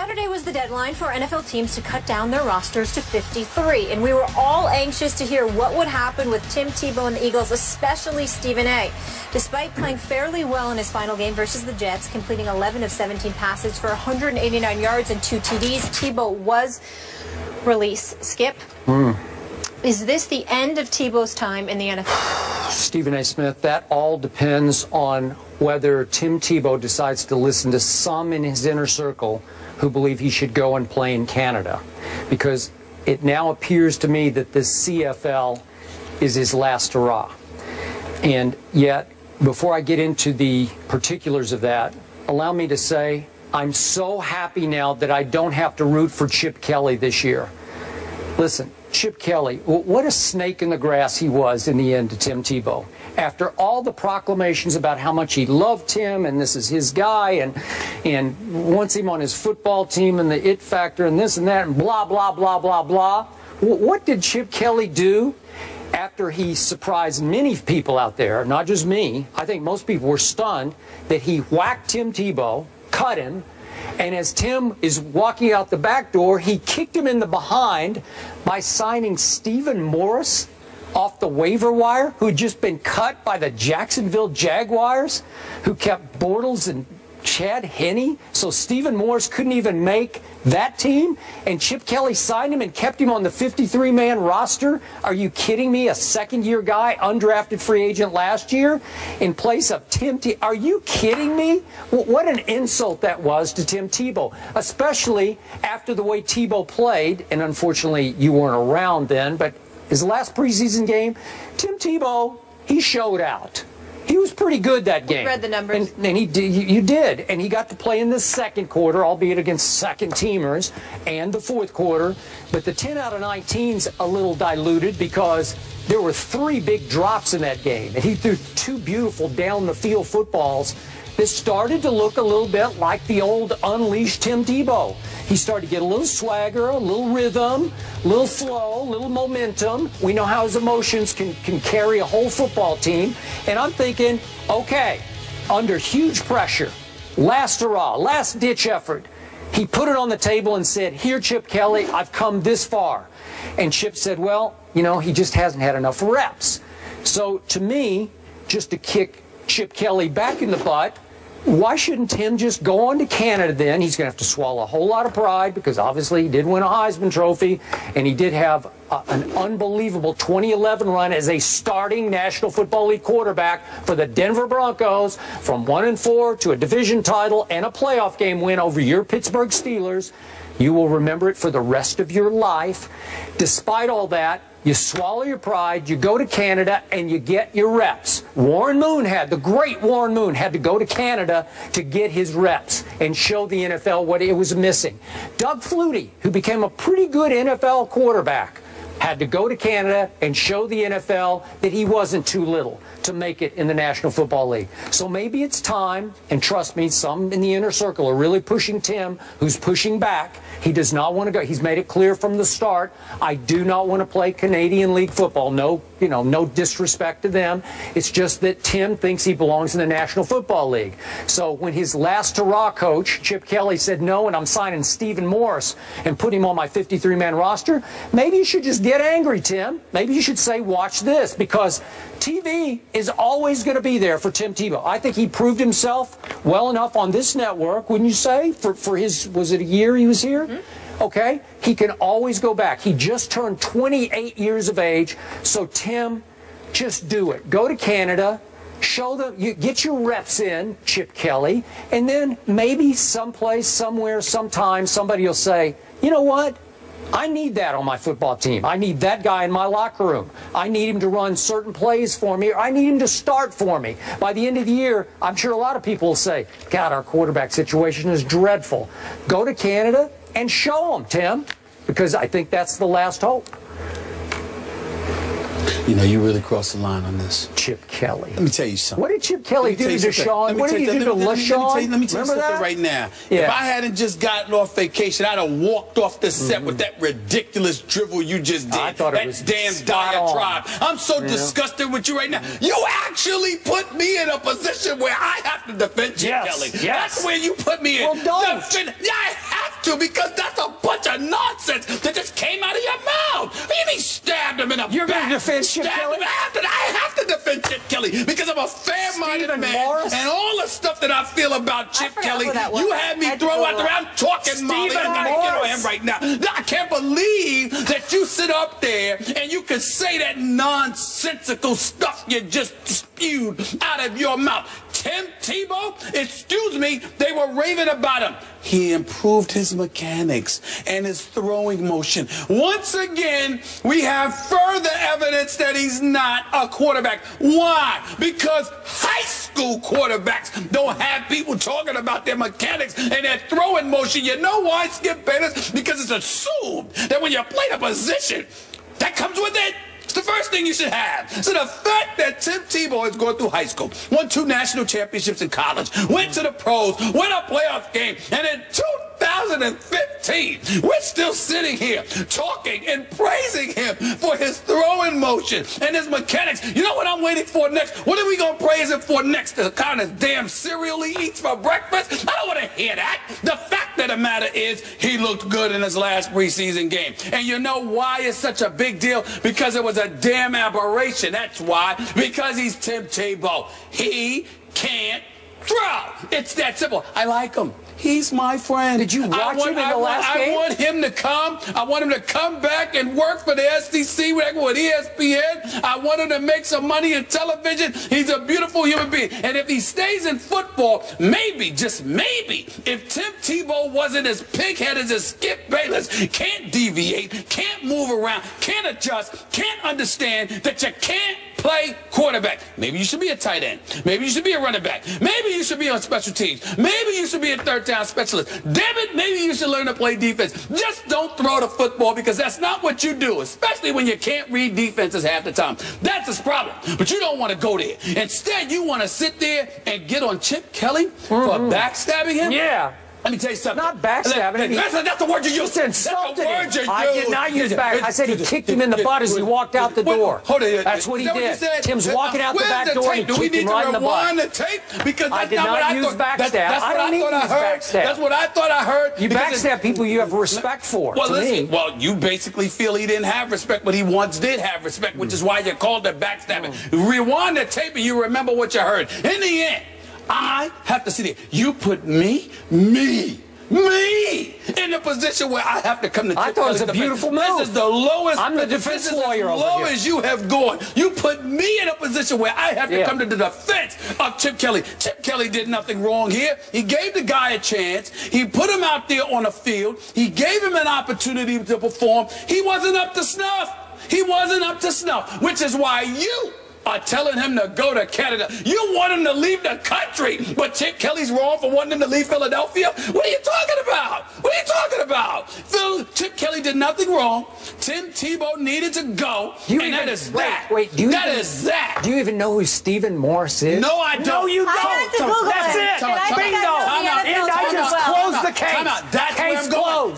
Saturday was the deadline for NFL teams to cut down their rosters to 53, and we were all anxious to hear what would happen with Tim Tebow and the Eagles, especially Stephen A. Despite playing fairly well in his final game versus the Jets, completing 11 of 17 passes for 189 yards and 2 TDs, Tebow was released. Skip, is this the end of Tebow's time in the NFL? Stephen A. Smith, that all depends on whether Tim Tebow decides to listen to some in his inner circle who believe he should go and play in Canada. Because it now appears to me that this CFL is his last hurrah. And yet, before I get into the particulars of that, allow me to say I'm so happy now that I don't have to root for Chip Kelly this year. Listen, Chip Kelly, what a snake in the grass he was in the end to Tim Tebow. After all the proclamations about how much he loved him and this is his guy and wants him on his football team and the it factor and this and that and blah, blah, blah, blah, blah. What did Chip Kelly do after he surprised many people out there, not just me? I think most people were stunned that he whacked Tim Tebow, cut him, and as Tim is walking out the back door, he kicked him in the behind by signing Stephen Morris off the waiver wire, who had just been cut by the Jacksonville Jaguars, who kept Bortles and Chad Henne. So Stephen Morris couldn't even make that team, and Chip Kelly signed him and kept him on the 53-man roster. Are you kidding me? A second-year guy, undrafted free agent last year, in place of Tim Tebow. Are you kidding me? What an insult that was to Tim Tebow, especially after the way Tebow played. And unfortunately, you weren't around then, but his last preseason game, Tim Tebow, he showed out. He was pretty good that game. Read the numbers. And he did, you did. And he got to play in the second quarter, albeit against second-teamers, and the fourth quarter. But the 10 out of 19's a little diluted because there were 3 big drops in that game. And he threw 2 beautiful down-the-field footballs that started to look a little bit like the old unleashed Tim Tebow. He started to get a little swagger, a little rhythm, a little flow, a little momentum. We know how his emotions can carry a whole football team. And I'm thinking, okay, under huge pressure, last hurrah, last-ditch effort, he put it on the table and said, here, Chip Kelly, I've come this far. And Chip said, well, you know, he just hasn't had enough reps. So to me, just to kick Chip Kelly back in the butt, why shouldn't Tim just go on to Canada then? He's going to have to swallow a whole lot of pride because obviously he did win a Heisman Trophy and he did have an unbelievable 2011 run as a starting National Football League quarterback for the Denver Broncos, from 1-4 to a division title and a playoff game win over your Pittsburgh Steelers. You will remember it for the rest of your life. Despite all that, you swallow your pride, you go to Canada, and you get your reps. The great Warren Moon had to go to Canada to get his reps and show the NFL what it was missing. Doug Flutie, who became a pretty good NFL quarterback, had to go to Canada and show the NFL that he wasn't too little to make it in the National Football League. So maybe it's time, and trust me, some in the inner circle are really pushing Tim, who's pushing back. He does not want to go. He's made it clear from the start, I do not want to play Canadian League football. No, no disrespect to them. It's just that Tim thinks he belongs in the National Football League. So when his last hurrah coach, Chip Kelly, said no, and I'm signing Stephen Morris and put him on my 53-man roster, maybe you should just get angry, Tim. Maybe you should say, watch this, because TV is always going to be there for Tim Tebow. I think he proved himself well enough on this network, wouldn't you say, for his, was it a year he was here? Okay, he can always go back. He just turned 28 years of age, so Tim, just do it. Go to Canada, show them, get your reps in, Chip Kelly, and then maybe someplace, somewhere, sometime, somebody will say, you know what? I need that on my football team. I need that guy in my locker room. I need him to run certain plays for me, or I need him to start for me. By the end of the year, I'm sure a lot of people will say, God, our quarterback situation is dreadful. Go to Canada and show them, Tim, because I think that's the last hope. You know, you really crossed the line on this. Chip Kelly. Let me tell you something. What did Chip Kelly do to Deshaun? What did he do to LaShawn? Let me tell you something right now. Yeah. If I hadn't just gotten off vacation, I'd have walked off the set with that ridiculous drivel you just did. I thought it was damn diatribe. I'm so disgusted with you right now. You actually put me in a position where I have to defend Chip Kelly. Yes. That's where you put me in. Well, don't. I have to. to, because that's a bunch of nonsense that just came out of your mouth. What do you mean stabbed him in the back? You're going to defend Chip Kelly? I have to defend Chip Kelly because I'm a fair-minded man. Morris? And all the stuff that I feel about Chip Kelly, you had me throw out there. I'm talking, Molly. I gotta get on him right now. I can't believe that you sit up there and you can say that nonsensical stuff you just spewed out of your mouth. Tim Tebow, excuse me, they were raving about him. He improved his mechanics and his throwing motion. Once again, we have further evidence that he's not a quarterback. Why? Because high school quarterbacks don't have people talking about their mechanics and their throwing motion. You know why, Skip Bayless? Because it's assumed that when you play the position, that comes with it. It's the first thing you should have. So the fact that Tim Tebow is going through high school, won 2 national championships in college, went to the pros, won a playoff game, and in 2015, we're still sitting here talking and praising him for his throwing motion and his mechanics. You know what I'm waiting for next? What are we going to praise him for next? The kind of damn cereal he eats for breakfast? I don't want to hear that. The fact of the matter is he looked good in his last preseason game. And you know why it's such a big deal? Because it was a damn aberration. That's why. Because he's Tim Tebow. He can't throw. It's that simple. I like him. He's my friend. Did you watch him in the last game? I want him to come. I want him to come back and work for the SEC with ESPN. I want him to make some money in television. He's a beautiful human being. And if he stays in football, maybe, just maybe, if Tim Tebow wasn't as pig-headed as Skip Bayless, can't deviate, can't move around, can't adjust, can't understand that you can't play quarterback. Maybe you should be a tight end. Maybe you should be a running back. Maybe you should be on special teams. Maybe you should be a third down specialist. Damn it, maybe you should learn to play defense. Just don't throw the football, because that's not what you do, especially when you can't read defenses half the time. That's his problem. But you don't want to go there. Instead, you want to sit there and get on Chip Kelly for backstabbing him? Yeah. Let me tell you something. Not backstabbing. That's the word you used. That's the word you used. I did not use back. I said he kicked him in the butt as he walked out the door. Hold on. That's what he did. Tim's walking out the back door and he kicked him right in the butt. Do we need to rewind the tape? Because I did not use backstab. I don't need to use backstab. That's what I thought I heard. You backstab people you have respect for. Well, listen. Well, you basically feel he didn't have respect, but he once did have respect, which is why you called it backstabbing. Rewind the tape and you remember what you heard. In the end, I have to sit here. You put me in a position where I have to come to Chip I thought it was a Kelly's beautiful defense. move. This is the lowest. I'm the defense lawyer over here. As low as you have gone. You put me in a position where I have to come to the defense of Chip Kelly. Chip Kelly did nothing wrong here. He gave the guy a chance. He put him out there on the field. He gave him an opportunity to perform. He wasn't up to snuff. He wasn't up to snuff, which is why you are telling him to go to Canada. You want him to leave the country, but Chip Kelly's wrong for wanting him to leave Philadelphia? What are you talking about? What are you talking about? Chip Kelly did nothing wrong. Tim Tebow needed to go, that is that. Wait, do you even know who Stephen Morris is? No, I don't. No, you don't. That's it. Bingo. I just closed the case.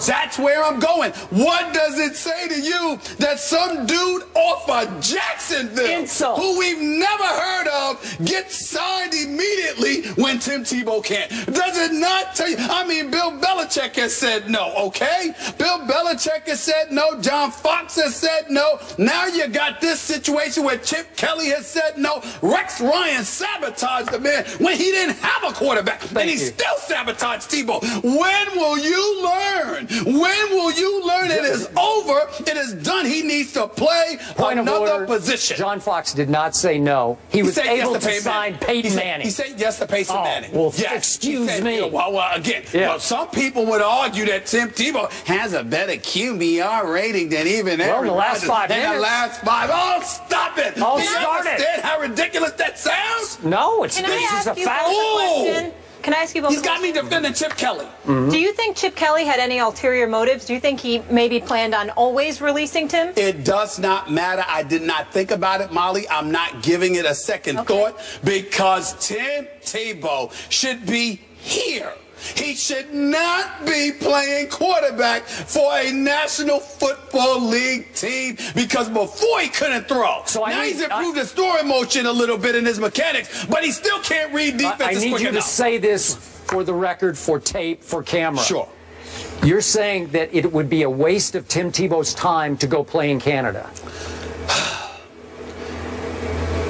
That's where I'm going. What does it say to you that some dude off of Jacksonville, who we've never heard of, gets signed immediately when Tim Tebow can't? Does it not tell you? I mean, Bill Belichick has said no, okay? Bill Belichick has said no. John Fox has said no. Now you got this situation where Chip Kelly has said no. Rex Ryan sabotaged the man when he didn't have a quarterback. And he still sabotaged Tebow. When will you learn? When will you learn it is over? It is done. He needs to play another position. John Fox did not say no. He was able to sign Peyton Manning. He said yes to Peyton Manning. Well, excuse me. Well, some people would argue that Tim Tebow has a better QBR rating than even in the last 5 minutes. In the last 5. Oh, stop it. Oh, Do you understand how ridiculous that sounds? No, it's just a fact. Can I ask you both? He's got me defending Chip Kelly. Do you think Chip Kelly had any ulterior motives? Do you think he maybe planned on always releasing Tim? It does not matter. I did not think about it, Molly. I'm not giving it a second thought, because Tim Tebow should be here. He should not be playing quarterback for a National Football League team, because before he couldn't throw. So now he's improved his throwing motion a little bit in his mechanics, but he still can't read defenses. I need you to say this for the record, for tape, for camera. Sure. You're saying that it would be a waste of Tim Tebow's time to go play in Canada?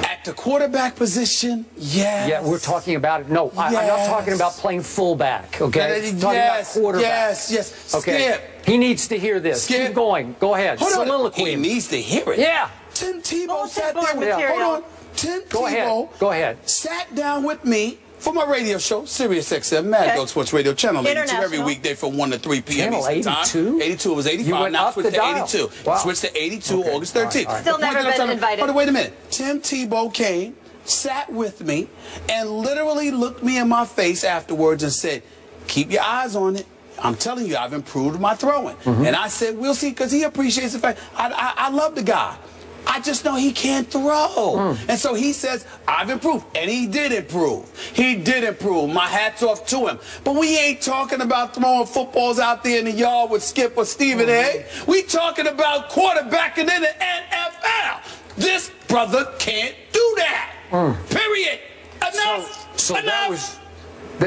At the quarterback position, yes. Yeah, we're talking about it. No, yes. I'm not talking about playing fullback, okay? Talking about quarterback. Yes. Okay. Skip. He needs to hear this. Skip. Keep going. Go ahead. Soliloquy. He needs to hear it. Yeah. Tim Tebow sat down with me. Hold on. Tim Tebow Go ahead. Sat down with me for my radio show, Sirius XM, Mad Dog Sports Radio, Channel 82, every weekday from 1 to 3 p.m. Channel Eastern 82? Time. 82, it was 85, now switched to 82. Wow. Switched to 82 August 13th. All right. Still never been invited. Hold on, wait a minute. Tim Tebow came, sat with me, and literally looked me in my face afterwards and said, keep your eyes on it. I'm telling you, I've improved my throwing. And I said, we'll see, because he appreciates the fact. I love the guy. I just know he can't throw. And so he says, I've improved. And he did improve. He did improve. My hat's off to him. But we ain't talking about throwing footballs out there in the yard with Skip or Stephen A. We talking about quarterbacking in the NFL. This brother can't do that. Period. Enough. So enough.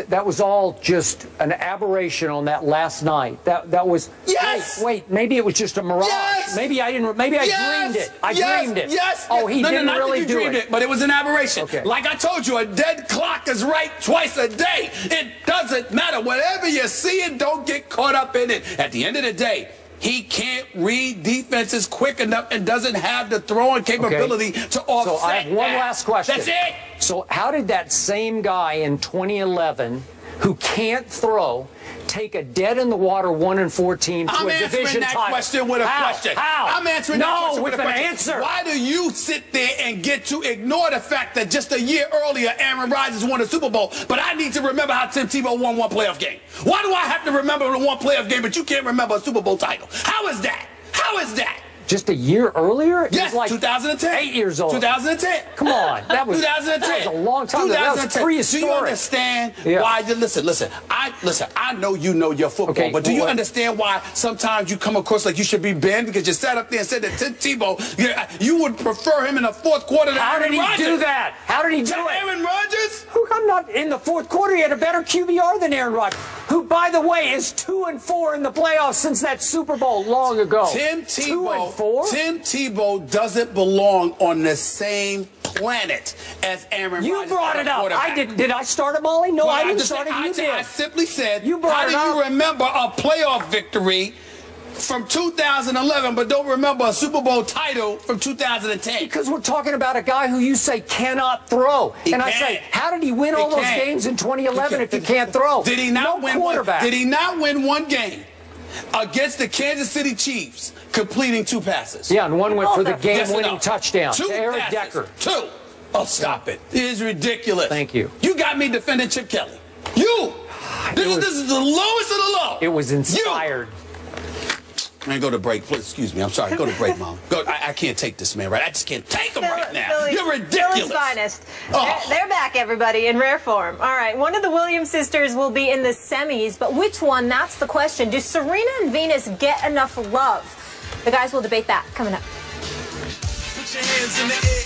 That was all just an aberration on that last night. That was. Yes. Wait. Maybe it was just a mirage. Yes. Maybe I didn't. Maybe I dreamed it. I dreamed it. Yes. Oh, he didn't really do it. But it was an aberration. Okay. Like I told you, a dead clock is right twice a day. It doesn't matter. Whatever you see, it don't get caught up in it. At the end of the day, he can't read defenses quick enough and doesn't have the throwing capability to offset. So I have one last question. That's it. So how did that same guy in 2011 who can't throw take a dead-in-the-water 1-4 team to a division title? I'm answering that question with a question. How? I'm answering that question with a question. Answer. Why do you sit there and get to ignore the fact that just a year earlier Aaron Rodgers won a Super Bowl, but I need to remember how Tim Tebow won one playoff game? Why do I have to remember the one playoff game, but you can't remember a Super Bowl title? How is that? How is that? Just a year earlier? Yes, it was like 2010. 8 years old. 2010. Come on. That was 2010. That was a long time ago. That was prehistoric. Do you understand why? Listen. I know you know your football, but do you understand why sometimes you come across like you should be banned because you sat up there and said that Tim Tebow, you would prefer him in the fourth quarter than Aaron Rodgers? How did he do that? How did he do it? Aaron Rodgers? I'm not in the fourth quarter. He had a better QBR than Aaron Rodgers, who, by the way, is 2-4 in the playoffs since that Super Bowl long ago. Tim Tebow. 2-4. Tim Tebow doesn't belong on the same planet as Aaron Rodgers. You brought it up. I didn't. Did I start it, Molly? No, I didn't start it. You did. I simply said, you brought how do you remember a playoff victory from 2011, but don't remember a Super Bowl title from 2010? Because we're talking about a guy who you say cannot throw. I say, how did he win all those games in 2011 if he can't throw? Did he not win quarterback? Did he not win one game against the Kansas City Chiefs, completing 2 passes? Yeah, and one went for the game-winning touchdown 2 to Eric passes. Decker. 2. Oh, stop it. It is ridiculous. Thank you. You got me defending Chip Kelly. You. This is the lowest of the low. It was inspired. Man, go to break, please. Excuse me. I'm sorry. Go to break, Mom. I can't take this, man. Right? I just can't take him right now. You're ridiculous. Philly's finest. They're back, everybody, in rare form. All right, one of the Williams sisters will be in the semis, but which one? That's the question. Do Serena and Venus get enough love? The guys will debate that coming up. Put your hands in the air.